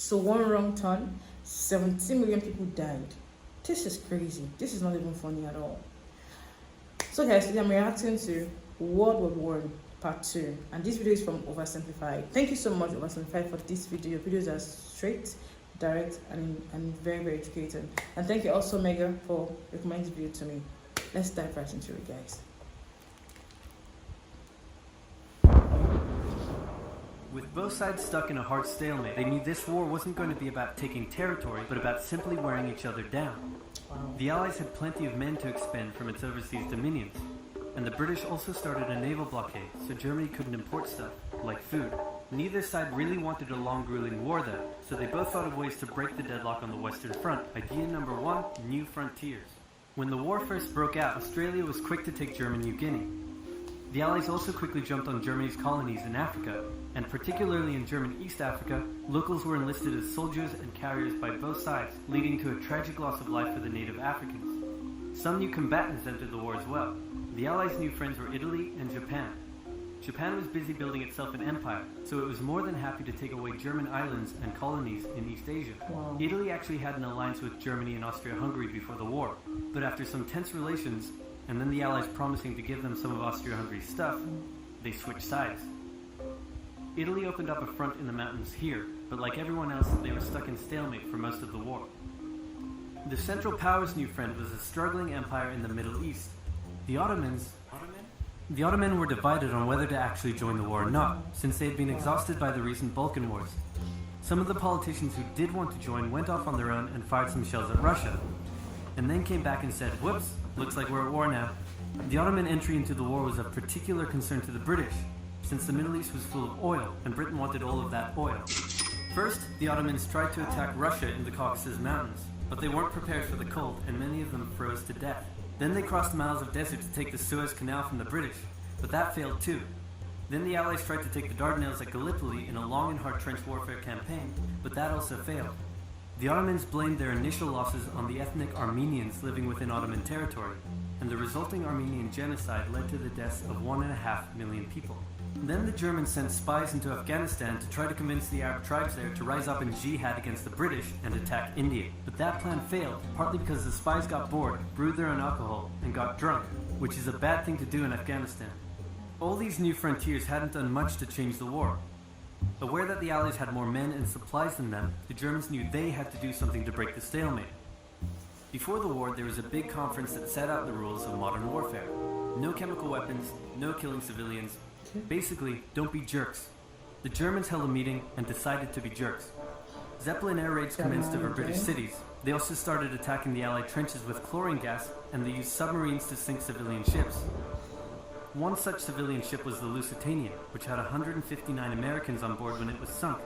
So one wrong turn, 17 million people died. This is crazy. This is not even funny at all. So guys, today I'm reacting to World War I Part 2, and this video is from Oversimplified. Thank you so much, Oversimplified, for this video. Your videos are straight, direct, and very, very educated. And thank you also, Mega, for recommending this video to me. Let's dive right into it, guys. With both sides stuck in a hard stalemate, they knew this war wasn't going to be about taking territory, but about simply wearing each other down. Wow. The Allies had plenty of men to expend from its overseas dominions, and the British also started a naval blockade, so Germany couldn't import stuff, like food. Neither side really wanted a long grueling war though, so they both thought of ways to break the deadlock on the Western Front. Idea number one, new frontiers. When the war first broke out, Australia was quick to take German New Guinea. The Allies also quickly jumped on Germany's colonies in Africa, and particularly in German East Africa, locals were enlisted as soldiers and carriers by both sides, leading to a tragic loss of life for the native Africans. Some new combatants entered the war as well. The Allies' new friends were Italy and Japan. Japan was busy building itself an empire, so it was more than happy to take away German islands and colonies in East Asia. Wow. Italy actually had an alliance with Germany and Austria-Hungary before the war, but after some tense relations, and then the Allies promising to give them some of Austria-Hungary's stuff, they switched sides. Italy opened up a front in the mountains here, but like everyone else, they were stuck in stalemate for most of the war. The Central Powers' new friend was a struggling empire in the Middle East. The Ottomans were divided on whether to actually join the war or not, since they had been exhausted by the recent Balkan Wars. Some of the politicians who did want to join went off on their own and fired some shells at Russia, and then came back and said, "Whoops, looks like we're at war now." The Ottoman entry into the war was of particular concern to the British, since the Middle East was full of oil, and Britain wanted all of that oil. First, the Ottomans tried to attack Russia in the Caucasus Mountains, but they weren't prepared for the cold, and many of them froze to death. Then they crossed miles of desert to take the Suez Canal from the British, but that failed too. Then the Allies tried to take the Dardanelles at Gallipoli in a long and hard trench warfare campaign, but that also failed. The Ottomans blamed their initial losses on the ethnic Armenians living within Ottoman territory, and the resulting Armenian genocide led to the deaths of 1.5 million people. Then the Germans sent spies into Afghanistan to try to convince the Arab tribes there to rise up in jihad against the British and attack India. But that plan failed, partly because the spies got bored, brewed their own alcohol, and got drunk, which is a bad thing to do in Afghanistan. All these new frontiers hadn't done much to change the war. Aware that the Allies had more men and supplies than them, the Germans knew they had to do something to break the stalemate. Before the war, there was a big conference that set out the rules of modern warfare. No chemical weapons, no killing civilians. Basically, don't be jerks. The Germans held a meeting and decided to be jerks. Zeppelin air raids commenced over British cities. They also started attacking the Allied trenches with chlorine gas, and they used submarines to sink civilian ships. One such civilian ship was the Lusitania, which had 159 Americans on board when it was sunk,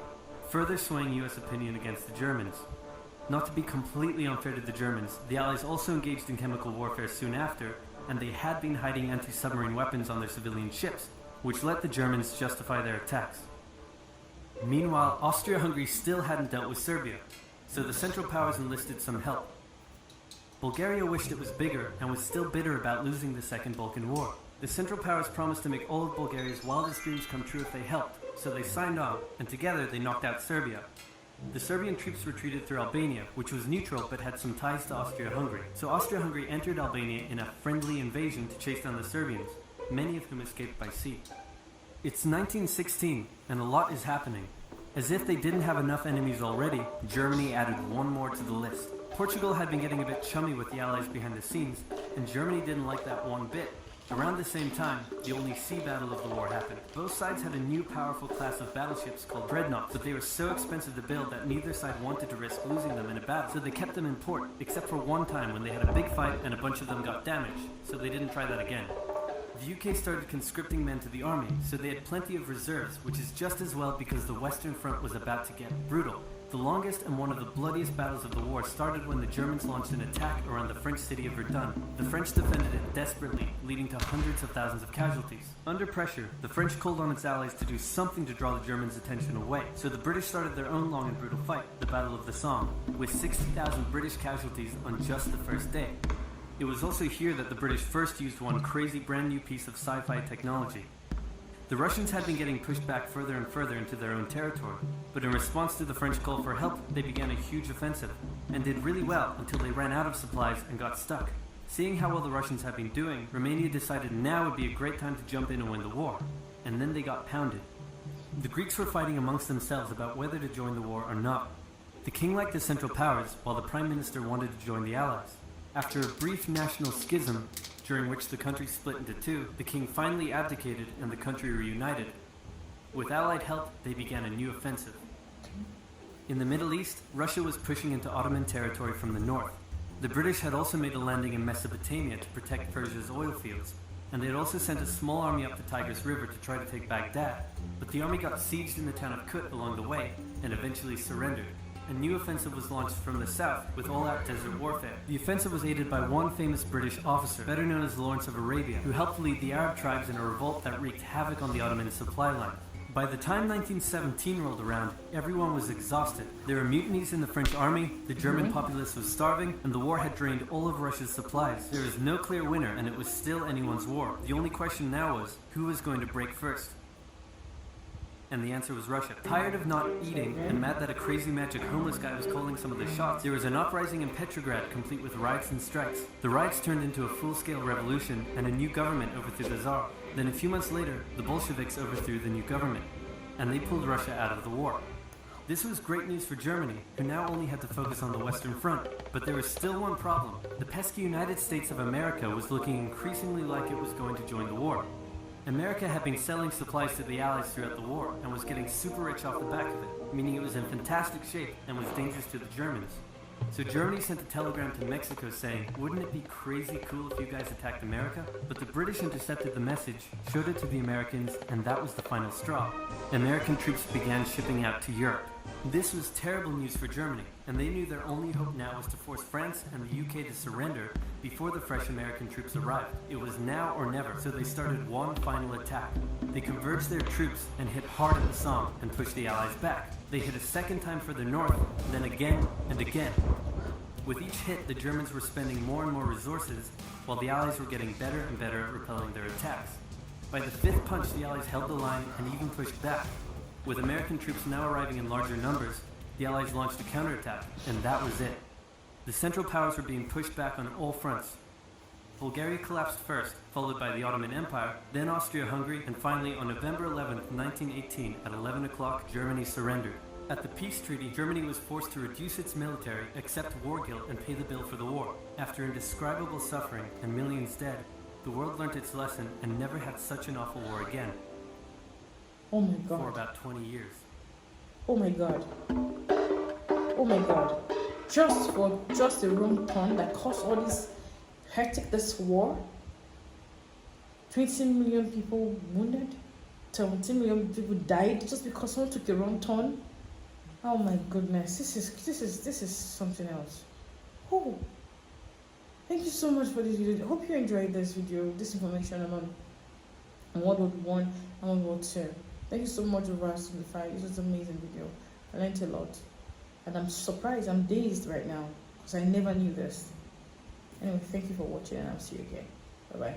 further swaying US opinion against the Germans. Not to be completely unfair to the Germans, the Allies also engaged in chemical warfare soon after, and they had been hiding anti-submarine weapons on their civilian ships, which let the Germans justify their attacks. Meanwhile, Austria-Hungary still hadn't dealt with Serbia, so the Central Powers enlisted some help. Bulgaria wished it was bigger and was still bitter about losing the Second Balkan War. The Central Powers promised to make all of Bulgaria's wildest dreams come true if they helped, so they signed on, and together they knocked out Serbia. The Serbian troops retreated through Albania, which was neutral but had some ties to Austria-Hungary. So Austria-Hungary entered Albania in a friendly invasion to chase down the Serbians, many of whom escaped by sea. It's 1916, and a lot is happening. As if they didn't have enough enemies already, Germany added one more to the list. Portugal had been getting a bit chummy with the Allies behind the scenes, and Germany didn't like that one bit. Around the same time, the only sea battle of the war happened. Both sides had a new powerful class of battleships called dreadnoughts, but they were so expensive to build that neither side wanted to risk losing them in a battle, so they kept them in port, except for one time when they had a big fight and a bunch of them got damaged, so they didn't try that again. The UK started conscripting men to the army, so they had plenty of reserves, which is just as well because the Western Front was about to get brutal. The longest and one of the bloodiest battles of the war started when the Germans launched an attack around the French city of Verdun. The French defended it desperately, leading to hundreds of thousands of casualties. Under pressure, the French called on its allies to do something to draw the Germans' attention away, so the British started their own long and brutal fight, the Battle of the Somme, with 60,000 British casualties on just the first day. It was also here that the British first used one crazy brand new piece of sci-fi technology. The Russians had been getting pushed back further and further into their own territory, but in response to the French call for help, they began a huge offensive, and did really well until they ran out of supplies and got stuck. Seeing how well the Russians had been doing, Romania decided now would be a great time to jump in and win the war, and then they got pounded. The Greeks were fighting amongst themselves about whether to join the war or not. The king liked the Central Powers, while the Prime Minister wanted to join the Allies. After a brief national schism, during which the country split into two, the king finally abdicated and the country reunited. With Allied help, they began a new offensive. In the Middle East, Russia was pushing into Ottoman territory from the north. The British had also made a landing in Mesopotamia to protect Persia's oil fields, and they had also sent a small army up the Tigris River to try to take Baghdad, but the army got sieged in the town of Kut along the way and eventually surrendered. A new offensive was launched from the south with all-out desert warfare. The offensive was aided by one famous British officer, better known as Lawrence of Arabia, who helped lead the Arab tribes in a revolt that wreaked havoc on the Ottoman supply line. By the time 1917 rolled around, everyone was exhausted. There were mutinies in the French army, the German populace was starving, and the war had drained all of Russia's supplies. There was no clear winner, and it was still anyone's war. The only question now was, who was going to break first? And the answer was Russia. Tired of not eating and mad that a crazy magic homeless guy was calling some of the shots, there was an uprising in Petrograd complete with riots and strikes. The riots turned into a full-scale revolution and a new government overthrew the Tsar. Then a few months later, the Bolsheviks overthrew the new government, and they pulled Russia out of the war. This was great news for Germany, who now only had to focus on the Western Front. But there was still one problem. The pesky United States of America was looking increasingly like it was going to join the war. America had been selling supplies to the Allies throughout the war and was getting super rich off the back of it, meaning it was in fantastic shape and was dangerous to the Germans. So Germany sent a telegram to Mexico saying, wouldn't it be crazy cool if you guys attacked America? But the British intercepted the message, showed it to the Americans, and that was the final straw. American troops began shipping out to Europe. This was terrible news for Germany, and they knew their only hope now was to force France and the UK to surrender before the fresh American troops arrived. It was now or never, so they started one final attack. They converged their troops and hit hard at the Somme and pushed the Allies back. They hit a second time further north, then again and again. With each hit, the Germans were spending more and more resources, while the Allies were getting better and better at repelling their attacks. By the fifth punch, the Allies held the line and even pushed back. With American troops now arriving in larger numbers, the Allies launched a counterattack, and that was it. The Central Powers were being pushed back on all fronts. Bulgaria collapsed first, followed by the Ottoman Empire, then Austria-Hungary, and finally on November 11, 1918, at 11 o'clock, Germany surrendered. At the peace treaty, Germany was forced to reduce its military, accept war guilt, and pay the bill for the war. After indescribable suffering and millions dead, the world learnt its lesson and never had such an awful war again. Oh my God. For about 20 years. Oh my God. Oh my God. Just a wrong turn that caused all this this war. 20 million people wounded. 17 million people died just because someone took a wrong turn. Oh my goodness. This is something else. Oh. Thank you so much for this video. I hope you enjoyed this video, this information on World War I and World War II. Thank you so much, Oversimplified. This was an amazing video. I learned a lot. And I'm surprised, I'm dazed right now because I never knew this. Anyway, thank you for watching and I'll see you again. Bye-bye.